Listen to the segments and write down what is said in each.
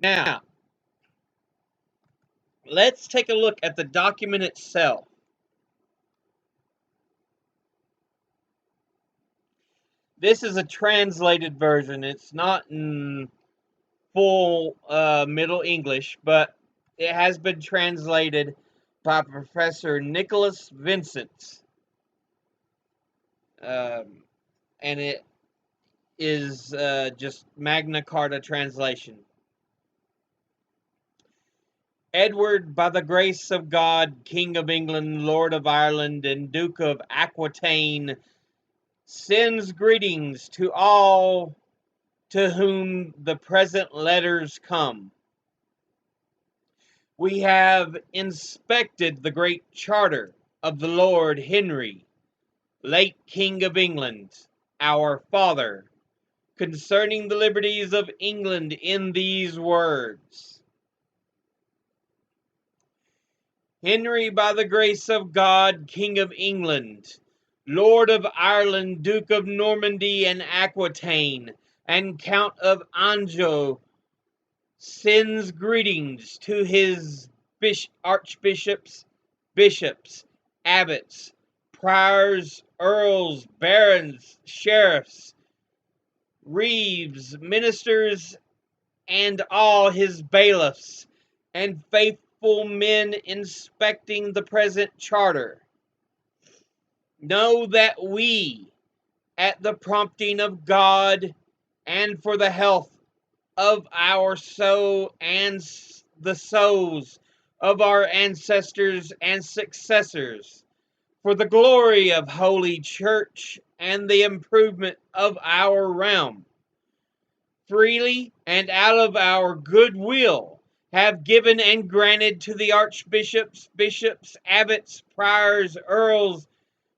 Now, let's take a look at the document itself. This is a translated version. It's not in full Middle English, but it has been translated by Professor Nicholas Vincent. And it is just Magna Carta translation. Edward, by the grace of God, King of England, Lord of Ireland, and Duke of Aquitaine, sends greetings to all to whom the present letters come. We have inspected the great charter of the Lord Henry, late King of England, our father, concerning the liberties of England in these words. Henry, by the grace of God, King of England, Lord of Ireland, Duke of Normandy and Aquitaine, and Count of Anjou, sends greetings to his archbishops, bishops, abbots, priors, earls, barons, sheriffs, reeves, ministers, and all his bailiffs, and faithful men inspecting the present charter. Know that we, at the prompting of God, and for the health of our soul and the souls of our ancestors and successors, for the glory of Holy Church and the improvement of our realm, freely and out of our good will, have given and granted to the archbishops, bishops, abbots, priors, earls,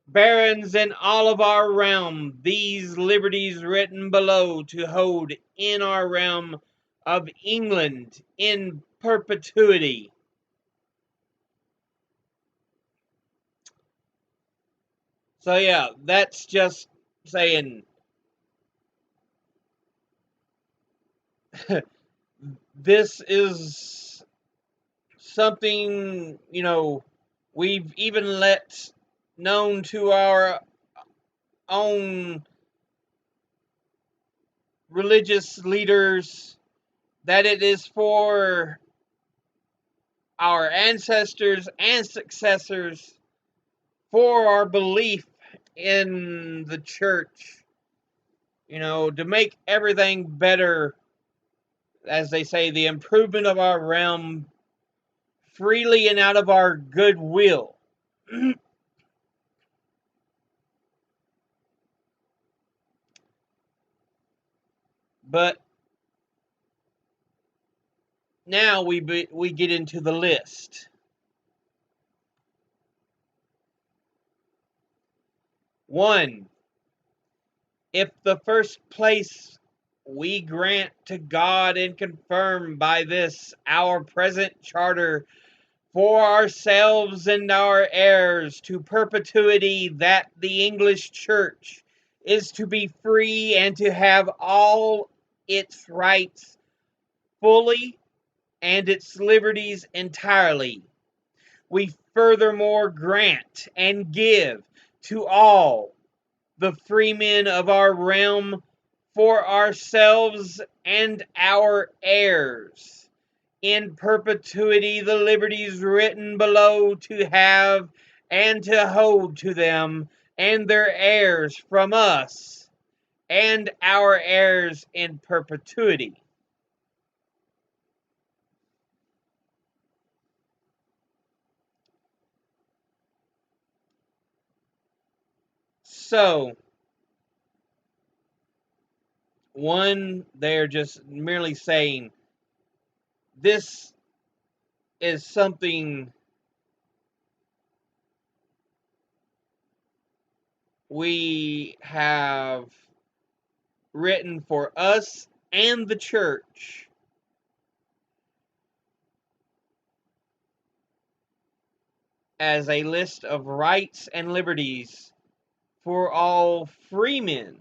barons, and all of our realm these liberties written below, to hold in our realm of England in perpetuity. So yeah, that's just saying this is something, we've even let known to our own religious leaders that it is for our ancestors and successors, for our belief in the church, to make everything better, as they say, the improvement of our realm, freely and out of our good will. But now we get into the list. 1. If the first place we grant to God and confirm by this our present charter for ourselves and our heirs to perpetuity, that the English Church is to be free and to have all its rights fully and its liberties entirely. We furthermore grant and give to all the freemen of our realm for ourselves and our heirs in perpetuity the liberties written below, to have and to hold to them and their heirs from us and our heirs in perpetuity. So, 1, they're just merely saying this is something we have written for us and the church. As a list of rights and liberties for all freemen.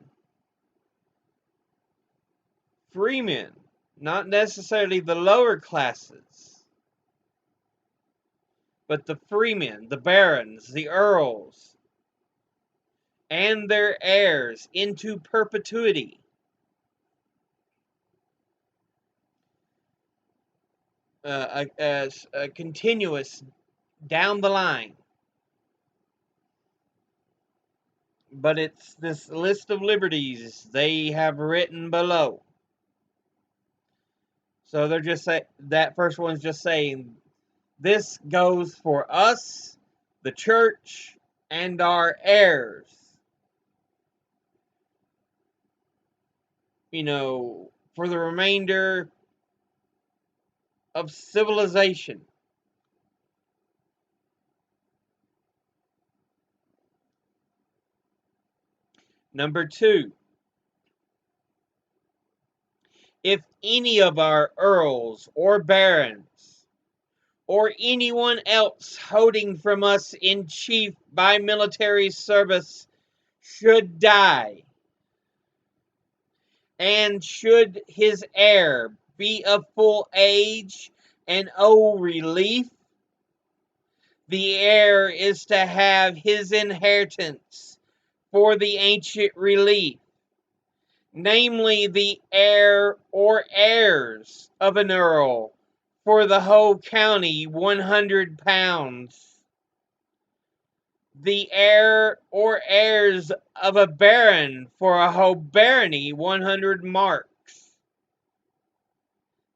Freemen. not necessarily the lower classes, but the freemen, the barons, the earls, and their heirs into perpetuity. A continuous down the line. But it's this list of liberties they have written below. So they're just saying, that first one's just saying, this goes for us, the church, and our heirs. For the remainder of civilization. Number 2, if any of our earls or barons or anyone else holding from us in chief by military service should die, and should his heir be of full age and owe relief, the heir is to have his inheritance for the ancient relief, namely the heir or heirs of an earl for the whole county £100, the heir or heirs of a baron for a whole barony 100 marks,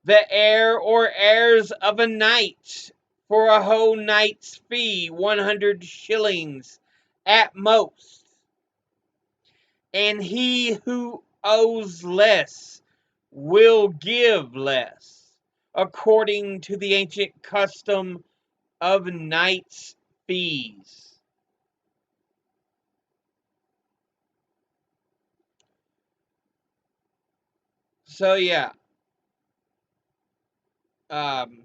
the heir or heirs of a knight for a whole knight's fee 100 shillings at most, and he who owes less will give less, according to the ancient custom of knights' fees. So yeah, um,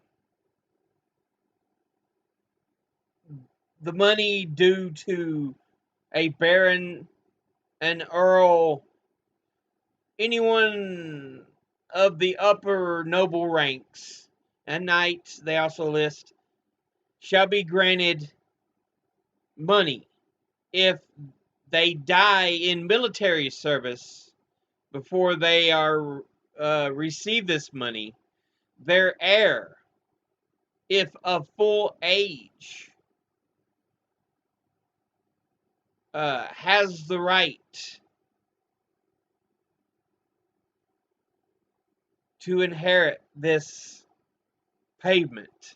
the money due to a baron, an earl, anyone of the upper noble ranks, and knights, they also list, shall be granted money if they die in military service before they are receive this money. Their heir, if of full age, has the right to inherit this pavement.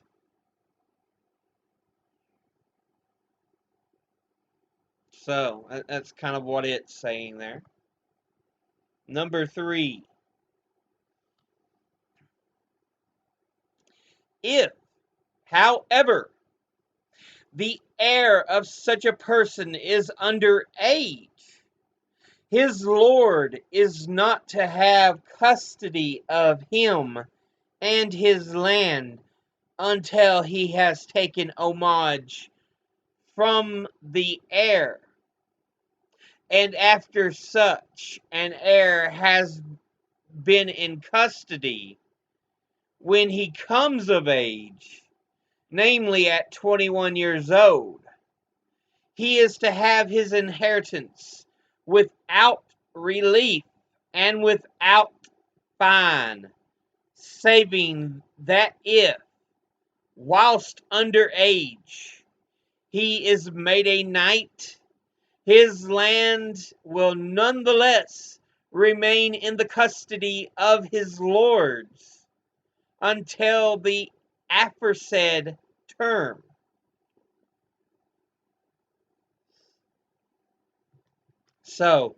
So that's kind of what it's saying there. Number 3, if, however, the heir of such a person is under age, his lord is not to have custody of him and his land until he has taken homage from the heir. And after such an heir has been in custody, when he comes of age, namely at 21 years old, he is to have his inheritance without relief and without fine, saving that if, whilst under age, he is made a knight, his land will nonetheless remain in the custody of his lords until the aforesaid term. So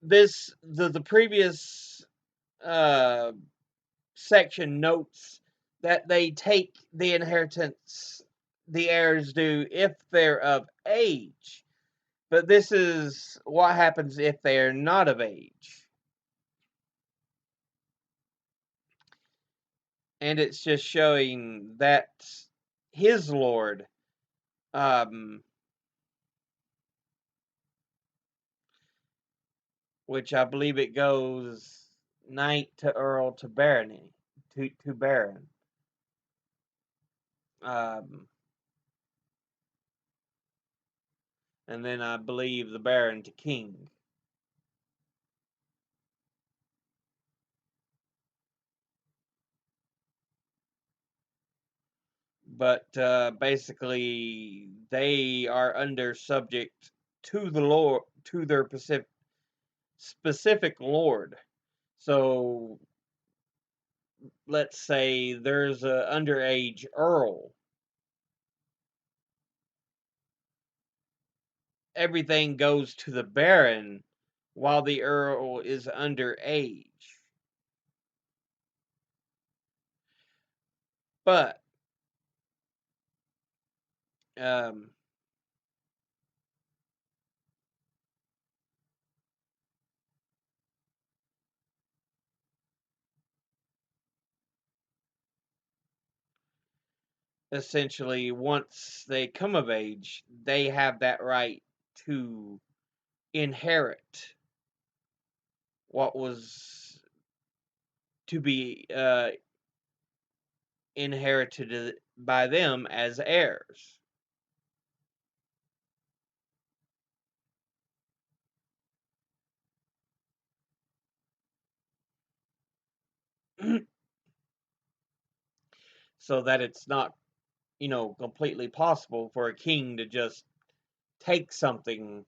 the previous uh, section notes that they take the inheritance the heirs do if they're of age, but this is what happens if they are not of age. And it's just showing that his lord, um, which I believe it goes knight to earl to barony to baron. Um, and then I believe the baron to king. But basically, they are under subject to the lord, to their specific lord. So let's say there's a underage earl. Everything goes to the baron while the earl is underage. But um, essentially, once they come of age, they have that right to inherit what was to be inherited by them as heirs. So that it's not, completely possible for a king to just take something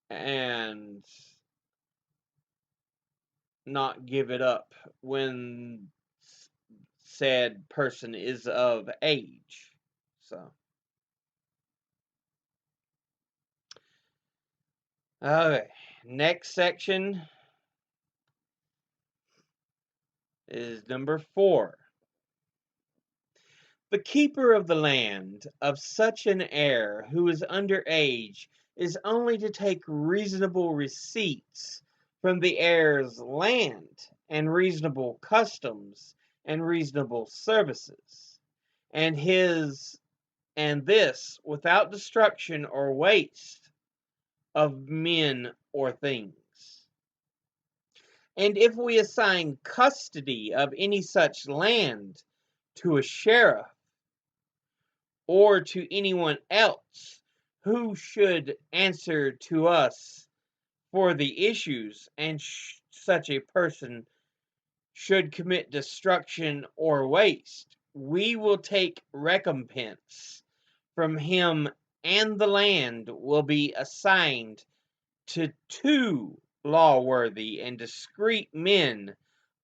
and not give it up when said person is of age. So, okay, next section is number 4. The keeper of the land of such an heir who is under age is only to take reasonable receipts from the heir's land, and reasonable customs, and reasonable services, and his and this without destruction or waste of men or things. And if we assign custody of any such land to a sheriff, or to anyone else who should answer to us for the issues, and such a person should commit destruction or waste, we will take recompense from him, and the land will be assigned to 2 lawworthy and discreet men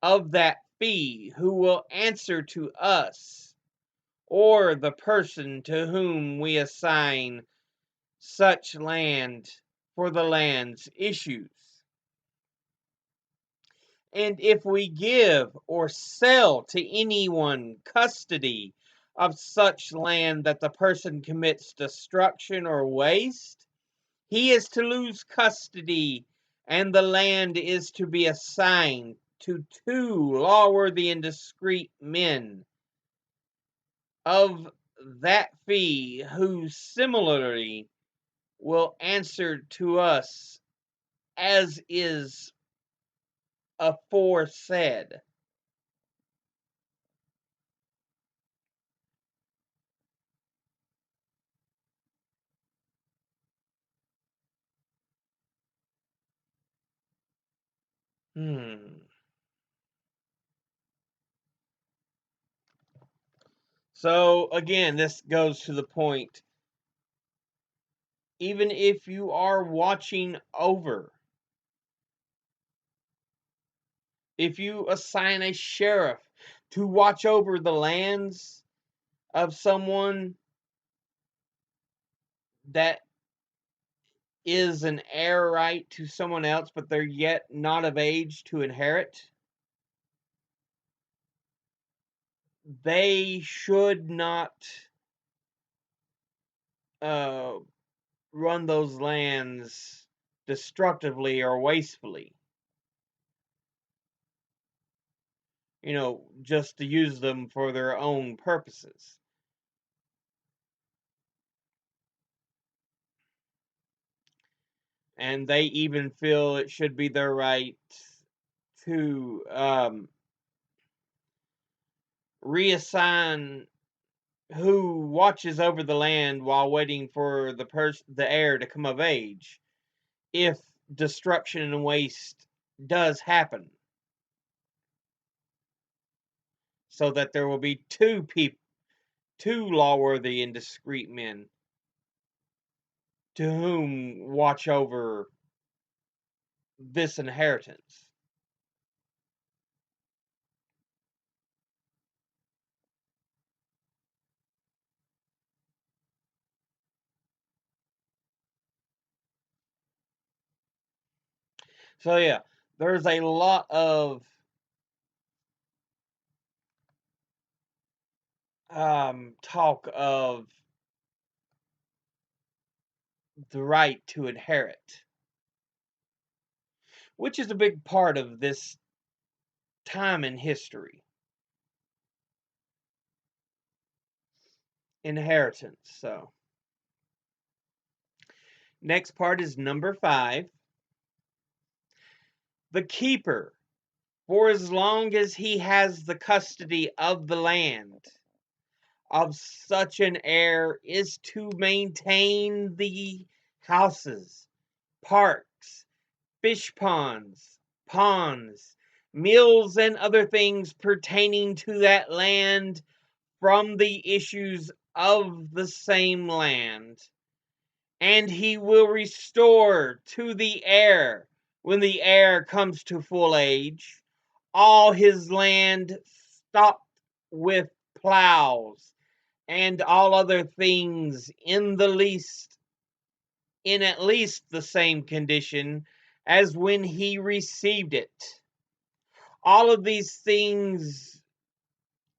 of that fee, who will answer to us or the person to whom we assign such land for the land's issues. And if we give or sell to anyone custody of such land that the person commits destruction or waste, he is to lose custody, and the land is to be assigned to 2 lawworthy and discreet men of that fee, who similarly will answer to us as is aforesaid. Hmm. So again, this goes to the point. Even if you are watching over, if you assign a sheriff to watch over the lands of someone that is an heir right to someone else, but they're yet not of age to inherit, they should not uh, run those lands destructively or wastefully. Just to use them for their own purposes. and they even feel it should be their right to reassign who watches over the land while waiting for the heir to come of age, if destruction and waste does happen, so that there will be two lawworthy and discreet men to whom watch over this inheritance. So yeah, there's a lot of talk of the right to inherit, which is a big part of this time in history. Inheritance. So, next part is number 5. The keeper, for as long as he has the custody of the land, of such an heir is to maintain the houses, parks, fish ponds, mills, and other things pertaining to that land from the issues of the same land. And he will restore to the heir, when the heir comes to full age, all his land stocked with plows and all other things in at least the same condition as when he received it. All of these things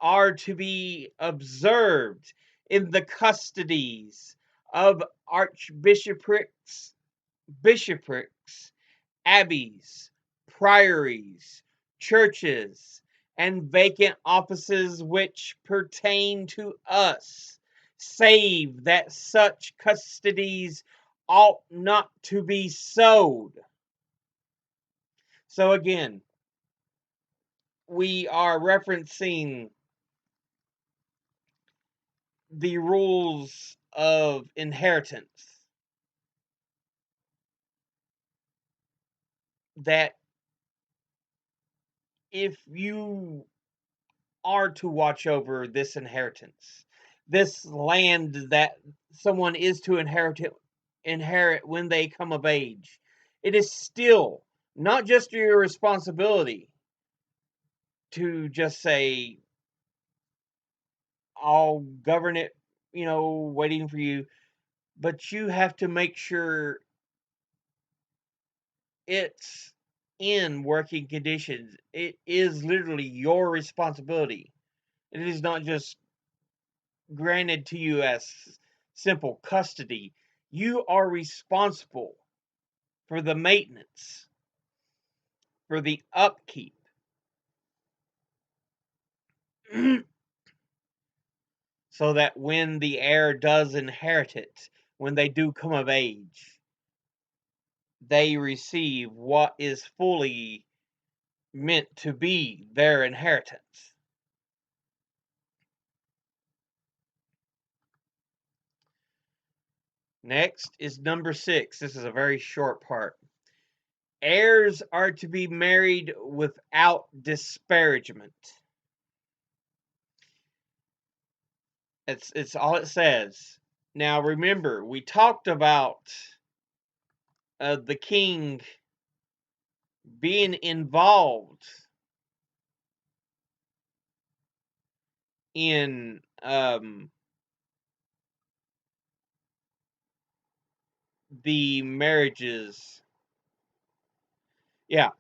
are to be observed in the custodies of bishoprics, abbeys, priories, churches, and vacant offices which pertain to us, save that such custodies ought not to be sold. So again, we are referencing the rules of inheritance, that if you are to watch over this inheritance, this land that someone is to inherit when they come of age, it is still not just your responsibility to just say, I'll govern it, waiting for you, but you have to make sure it's in working conditions. It is literally your responsibility. It is not just granted to you as simple custody. You are responsible for the maintenance, for the upkeep, so that when the heir does inherit it, when they do come of age, they receive what is fully meant to be their inheritance. Next is number 6. This is a very short part. Heirs are to be married without disparagement. It's all it says. Now remember, we talked about the king being involved in the marriages. Yeah,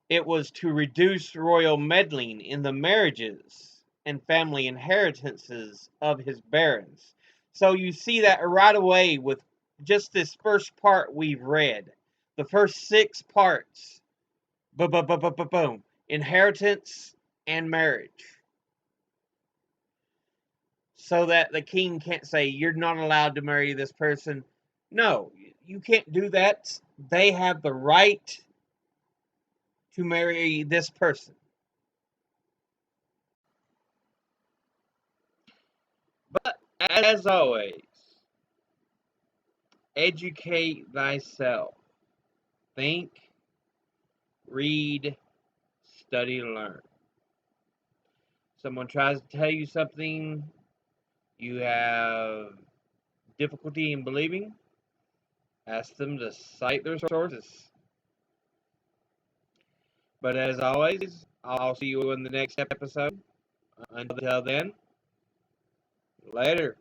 it was to reduce royal meddling in the marriages and family inheritances of his barons. So you see that right away with just this first part we've read. The first 6 parts. Boom. Inheritance and marriage. So that the king can't say, you're not allowed to marry this person. No, you can't do that. they have the right to marry this person. But as always, educate thyself. Think, read, study, learn. Someone tries to tell you something you have difficulty in believing, ask them to cite their sources. But as always, I'll see you in the next episode. Until then, later.